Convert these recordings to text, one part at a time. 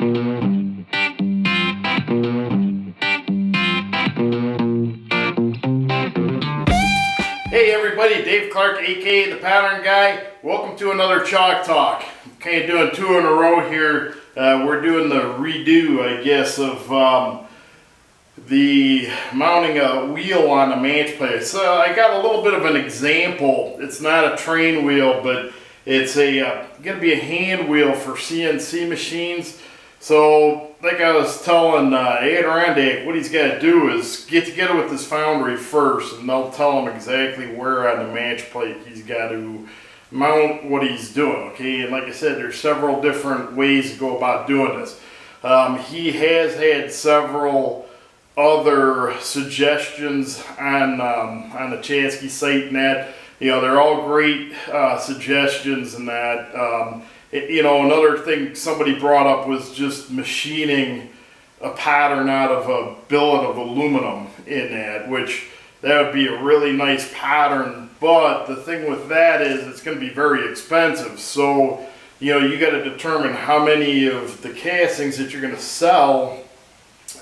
Hey everybody, Dave Clark, aka The Pattern Guy. Welcome to another Chalk Talk. Kind of doing two in a row here. We're doing the redo, I guess, of the mounting a wheel on a match plate. So I got a little bit of an example. It's not a train wheel, but it's going to be a hand wheel for CNC machines. So, like I was telling Adirondack, what he's got to do is get together with his foundry first, and they'll tell him exactly where on the match plate he's got to mount what he's doing. Okay, and like I said, there's several different ways to go about doing this. He has had several other suggestions on the Chaskey site and that. You know, they're all great suggestions and that. Another thing somebody brought up was just machining a pattern out of a billet of aluminum in that, which that would be a really nice pattern. But the thing with that is it's going to be very expensive. So, you got to determine how many of the castings that you're going to sell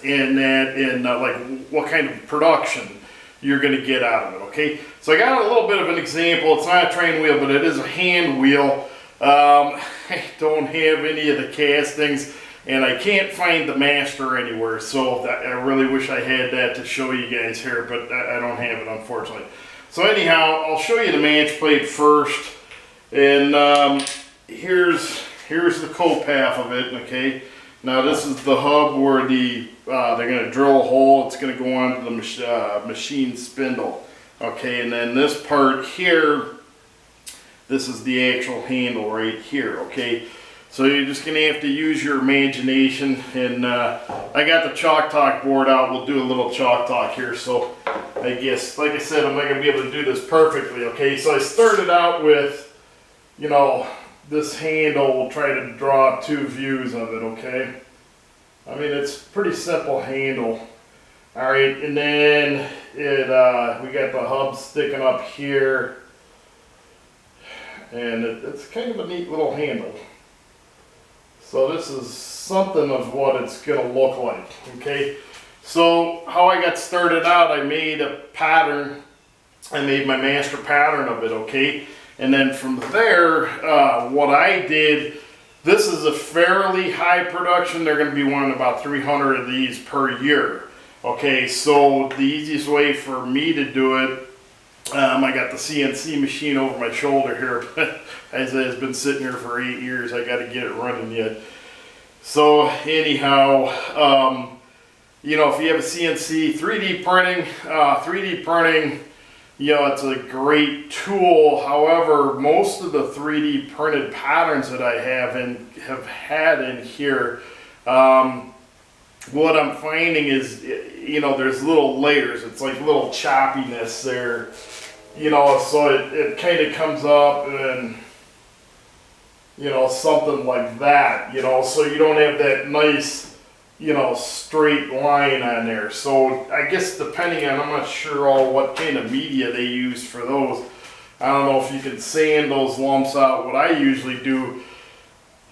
in that, and like what kind of production you're going to get out of it. Okay, so I got a little bit of an example. It's not a train wheel, but it is a hand wheel. I don't have any of the castings, and I can't find the master anywhere, so I really wish I had that to show you guys here, but I don't have it, unfortunately. So anyhow, I'll show you the match plate first, and here's the cope half of it. Okay, now this is the hub where they're going to drill a hole. It's going to go onto the machine spindle. Okay, and then this part here, this is the actual handle right here. Okay, so you're just going to have to use your imagination, and I got the Chalk Talk board out. We'll do a little Chalk Talk here. So I guess, like I said, I'm not going to be able to do this perfectly. Okay, so I started out with, this handle. We'll try to draw two views of it. Okay, I mean, it's a pretty simple handle. All right, and then we got the hub sticking up here. And it's kind of a neat little handle. So this is something of what it's going to look like. Okay, so how I got started out, I made a pattern. I made my master pattern of it. Okay, and then from there, what I did, this is a fairly high production. They're going to be wanting about 300 of these per year. Okay, so the easiest way for me to do it, I got the CNC machine over my shoulder here, but as it's been sitting here for 8 years, I got to get it running yet. So anyhow, if you have a CNC 3D printing, it's a great tool. However, most of the 3D printed patterns that I have had in here, what I'm finding is, there's little layers. It's like little choppiness there. So it kind of comes up and, something like that, so you don't have that nice, straight line on there. So I guess depending on, I'm not sure what kind of media they use for those. I don't know if you can sand those lumps out. What I usually do,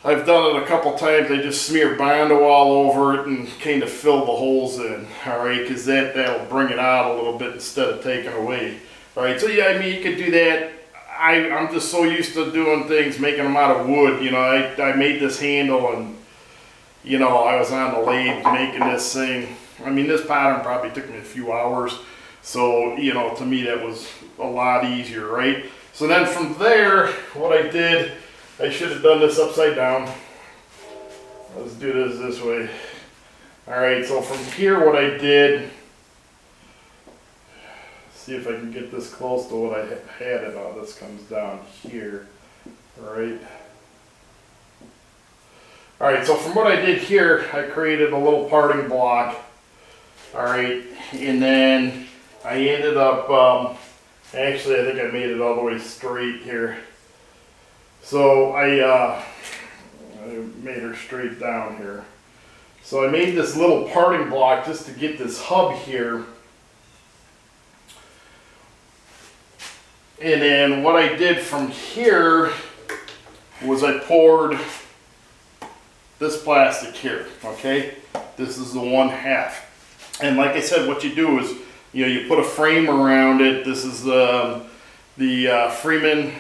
I've done it a couple times. I just smear Bondo all over it and kind of fill the holes in, all right, because that'll bring it out a little bit instead of taking away. All right, so yeah, I mean, you could do that. I'm just so used to doing things, making them out of wood. I made this handle, and, I was on the lathe making this thing. I mean, this pattern probably took me a few hours. So, to me, that was a lot easier, right? So then from there, what I did, I should have done this upside down. Let's do this way. All right, so from here, what I did, see if I can get this close to what I had it on. This comes down here, all right? All right, so from what I did here, I created a little parting block, all right? And then I ended up, actually I think I made it all the way straight here. So I made her straight down here. So I made this little parting block just to get this hub here. And then what I did from here was I poured this plastic here, okay? This is the 1/2. And like I said, what you do is, you know, you put a frame around it. This is the Freeman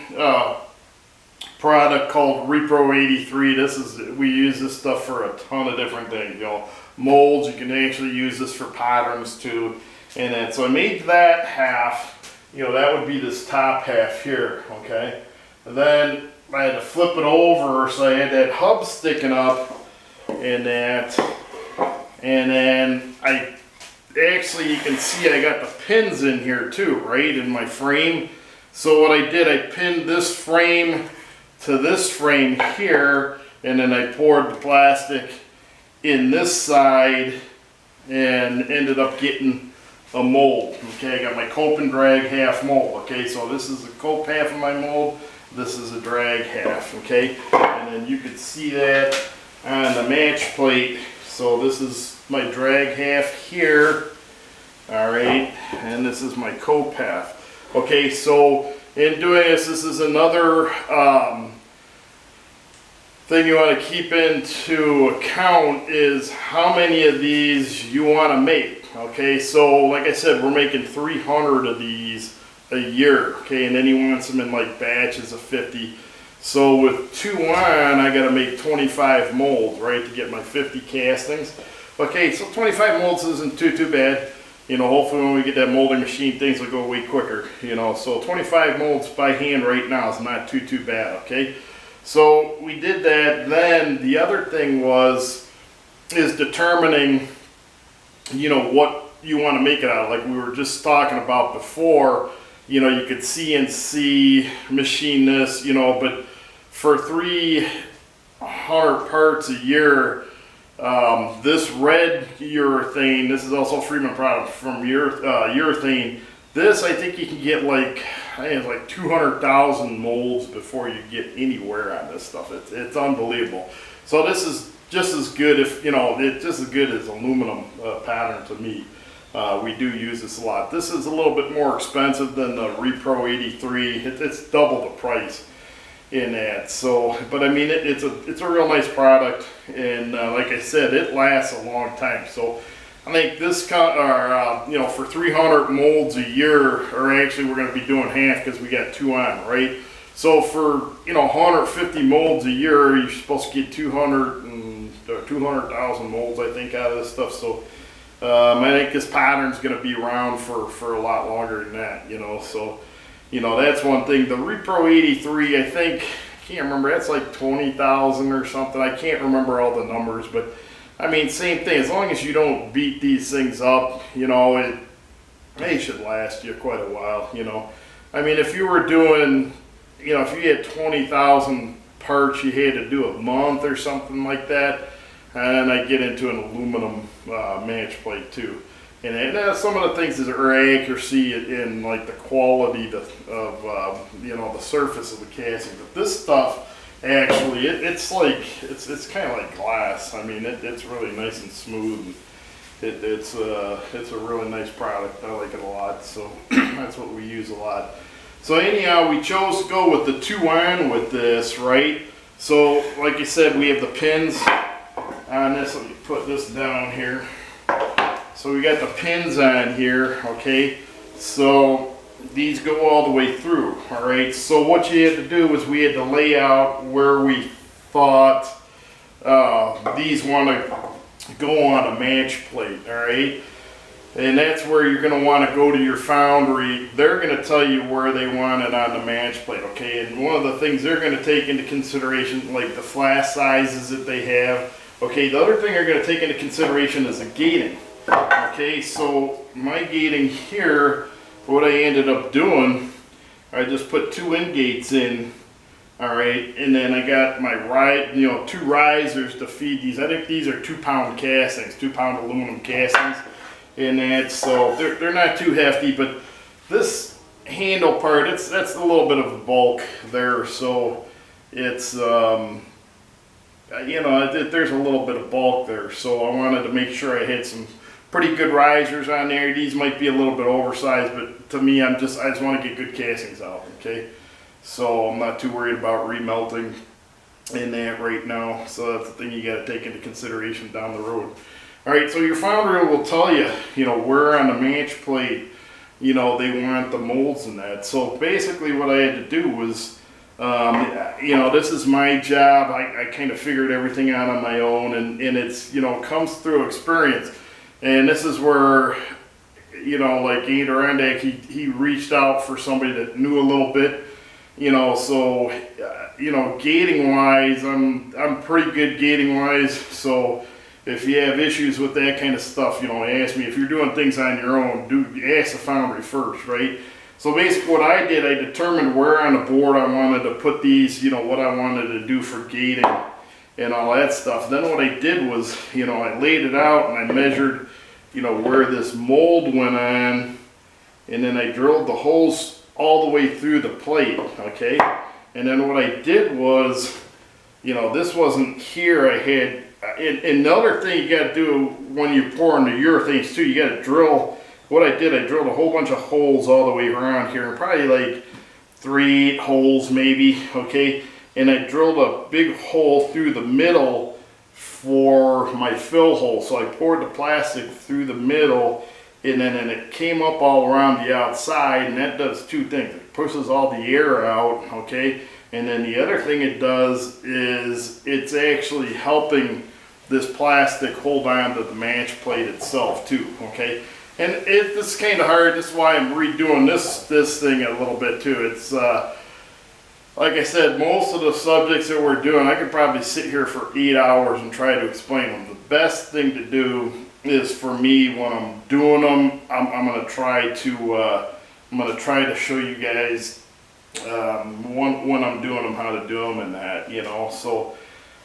product called Repro 83. We use this stuff for a ton of different things, you know, molds. You can actually use this for patterns too. And then, so I made that half, you know, that would be this top half here, okay? And then I had to flip it over, so I had that hub sticking up and that, and then actually, you can see I got the pins in here too, right, in my frame. So what I did, I pinned this frame to this frame here, and then I poured the plastic in this side and ended up getting a mold. Okay, I got my cope and drag half mold. Okay, so this is the cope half of my mold, this is a drag half. Okay, and then you can see that on the match plate. So this is my drag half here, all right, and this is my cope half. Okay, so in doing this, this is another thing you want to keep into account is how many of these you want to make. Okay, so like I said, we're making 300 of these a year. Okay, and then he wants them in like batches of 50. So with 2 on, I got to make 25 molds, right, to get my 50 castings. Okay, so 25 molds isn't too bad. You know, hopefully when we get that molding machine, things will go way quicker. You know, so 25 molds by hand right now is not too bad. Okay, so we did that. Then the other thing is determining, you know, what you want to make it out of. Like we were just talking about before. You know, you could CNC machine this. You know, but for 300 parts a year. This red urethane, this is also a Freeman product from urethane. This, I think you can get like, I think it's like 200,000 molds before you get anywhere on this stuff. It's unbelievable. So this is just as good, if you know, it's just as good as aluminum pattern to me. We do use this a lot. This is a little bit more expensive than the Repro 83. It's double the price in that. So, but I mean, it's a real nice product, and like I said, it lasts a long time. So I think this you know, for 300 molds a year, or actually we're going to be doing half because we got 2 on, right? So for, you know, 150 molds a year, you're supposed to get 200,000 molds, I think, out of this stuff. So I think this pattern's going to be around for a lot longer than that, you know. So, you know, that's one thing. The Repro 83, I think, I can't remember, that's like 20,000 or something. I can't remember all the numbers, but I mean, same thing. As long as you don't beat these things up, you know, they should last you quite a while, you know. I mean, if you were doing, you know, if you had 20,000 parts you had to do a month or something like that, and I get into an aluminum match plate too. And some of the things are accuracy in like the quality of you know, the surface of the casting. But this stuff, actually, it's kind of like glass. I mean, it's really nice and smooth. It's a really nice product. I like it a lot. So that's what we use a lot. So anyhow, we chose to go with the 2 on with this, right? So like I said, we have the pins on this. Let me put this down here. So we got the pins on here, okay? So these go all the way through, all right? So what you had to do was we had to lay out where we thought these want to go on a match plate, all right? And that's where you're going to want to go to your foundry. They're going to tell you where they want it on the match plate, okay? And one of the things they're going to take into consideration, like the flash sizes that they have, okay? The other thing they're going to take into consideration is the gating. Okay, so my gating here, what I ended up doing, I just put 2 end gates in, all right, and then I got my 2 risers to feed these. I think these are 2-pound castings, 2-pound aluminum castings, and that's, so they're not too hefty, but this handle part, that's a little bit of bulk there, so it's you know, there's a little bit of bulk there, so I wanted to make sure I had some pretty good risers on there. These might be a little bit oversized, but to me, I just want to get good castings out, okay? So I'm not too worried about remelting in that right now. So that's the thing you got to take into consideration down the road. All right, so your foundry will tell you, where on the match plate, they want the molds and that. So basically what I had to do was, this is my job. I kind of figured everything out on my own, and it's, comes through experience. And this is where, like Adirondack, he reached out for somebody that knew a little bit, so, gating wise, I'm pretty good gating wise. So if you have issues with that kind of stuff, ask me. If you're doing things on your own, ask the foundry first, right? So basically what I did, I determined where on the board I wanted to put these, what I wanted to do for gating and all that stuff. Then what I did was, I laid it out and I measured, where this mold went on, and then I drilled the holes all the way through the plate, okay? And then what I did was, this wasn't here, I had, and the other thing you got to do when you pour in the urethanes too, you got to drill. What I did, I drilled a whole bunch of holes all the way around here, and probably like 3 holes maybe, okay? And I drilled a big hole through the middle for my fill hole. So I poured the plastic through the middle, and then it came up all around the outside, and that does 2 things. It pushes all the air out, okay? And then the other thing it does is it's actually helping this plastic hold on to the match plate itself too, okay? And this is kind of hard. This is why I'm redoing this thing a little bit too. It's like I said, most of the subjects that we're doing, I could probably sit here for 8 hours and try to explain them. The best thing to do is for me when I'm doing them, I'm gonna try to show you guys when I'm doing them how to do them and that, So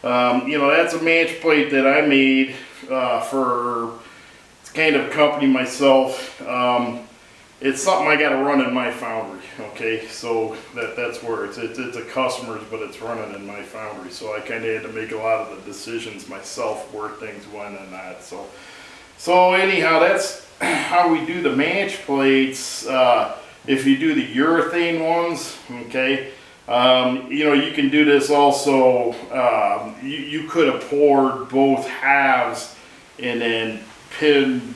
that's a match plate that I made for kind of accompany myself. It's something I got to run in my foundry, okay? So that's where it's a customer's, but it's running in my foundry. So I kind of had to make a lot of the decisions myself where things went and that. So anyhow, that's how we do the match plates. If you do the urethane ones, okay, you can do this also. You could have poured both halves and then pin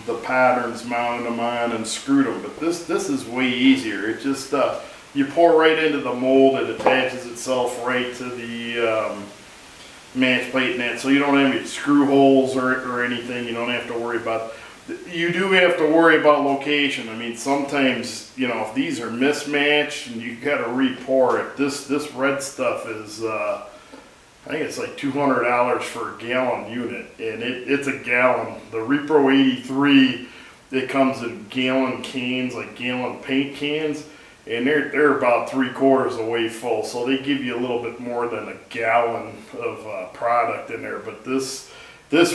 the patterns, mounted them on, and screwed them. But this is way easier. It just you pour right into the mold. It attaches itself right to the match plate and that. So you don't have any screw holes or anything. You don't have to worry about. You do have to worry about location. I mean, sometimes if these are mismatched and you got to re-pour it. This red stuff is. I think it's like $200 for a gallon unit, and it's a gallon. The Repro 83, it comes in gallon cans, like gallon paint cans, and they're about 3/4 away full. So they give you a little bit more than a gallon of product in there. But this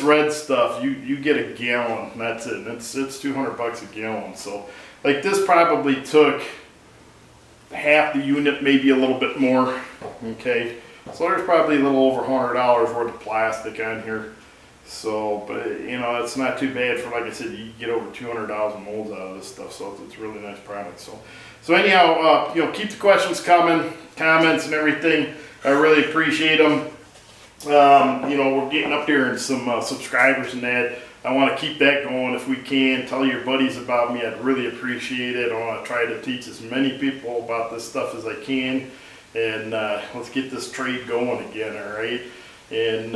red stuff, you get a gallon. And that's it. It's $200 a gallon. So like this probably took half the unit, maybe a little bit more. Okay. So there's probably a little over $100 worth of plastic on here. So, but it's not too bad for, like I said, you get over 200,000 molds out of this stuff. So it's a really nice product. So anyhow, keep the questions coming, comments and everything. I really appreciate them. We're getting up there in some subscribers and that. I want to keep that going if we can. Tell your buddies about me. I'd really appreciate it. I want to try to teach as many people about this stuff as I can. And let's get this trade going again, all right? And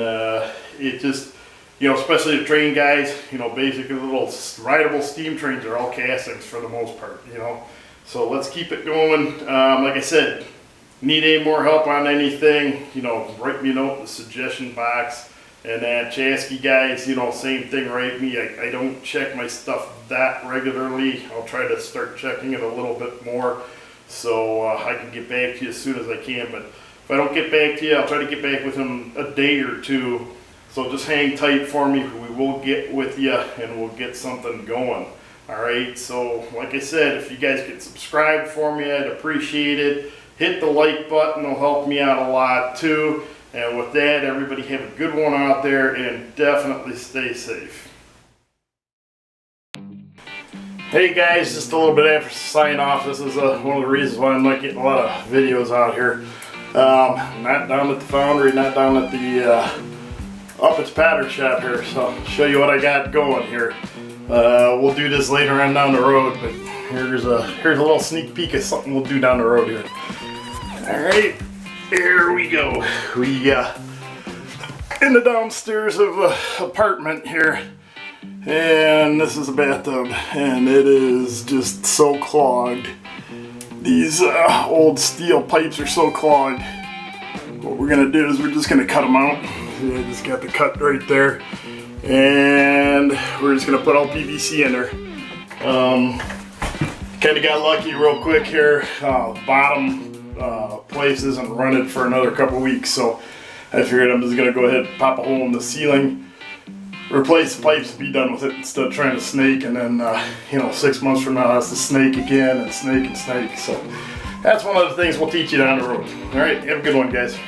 it just, especially the train guys, basically the little rideable steam trains are all castings for the most part, So let's keep it going. Like I said, need any more help on anything, write me a note in the suggestion box. And that Chasky guys, same thing, write me. I don't check my stuff that regularly. I'll try to start checking it a little bit more. So I can get back to you as soon as I can, but if I don't get back to you, I'll try to get back with him a day or two. So just hang tight for me. We will get with you and we'll get something going. All right. So like I said, if you guys could subscribe for me, I'd appreciate it. Hit the like button. It'll help me out a lot too. And with that, everybody have a good one out there and definitely stay safe. Hey guys, just a little bit after sign off. This is one of the reasons why I'm not getting a lot of videos out here. Not down at the foundry, not down at the up at the pattern shop here. So I'll show you what I got going here. We'll do this later on down the road, but here's a little sneak peek of something we'll do down the road here. All right, here we go. We in the downstairs of the apartment here, and this is a bathtub, and it is just so clogged. These old steel pipes are so clogged. What we're gonna do is we're just gonna cut them out. See, I just got the cut right there, and we're just gonna put all PVC in there. Kind of got lucky real quick here. Bottom place isn't running for another couple weeks, so I figured I'm just gonna go ahead and pop a hole in the ceiling, replace the pipes, and be done with it instead of trying to snake, and then 6 months from now that's to snake again and snake and snake. So that's one of the things we'll teach you down the road. All right, have a good one, guys.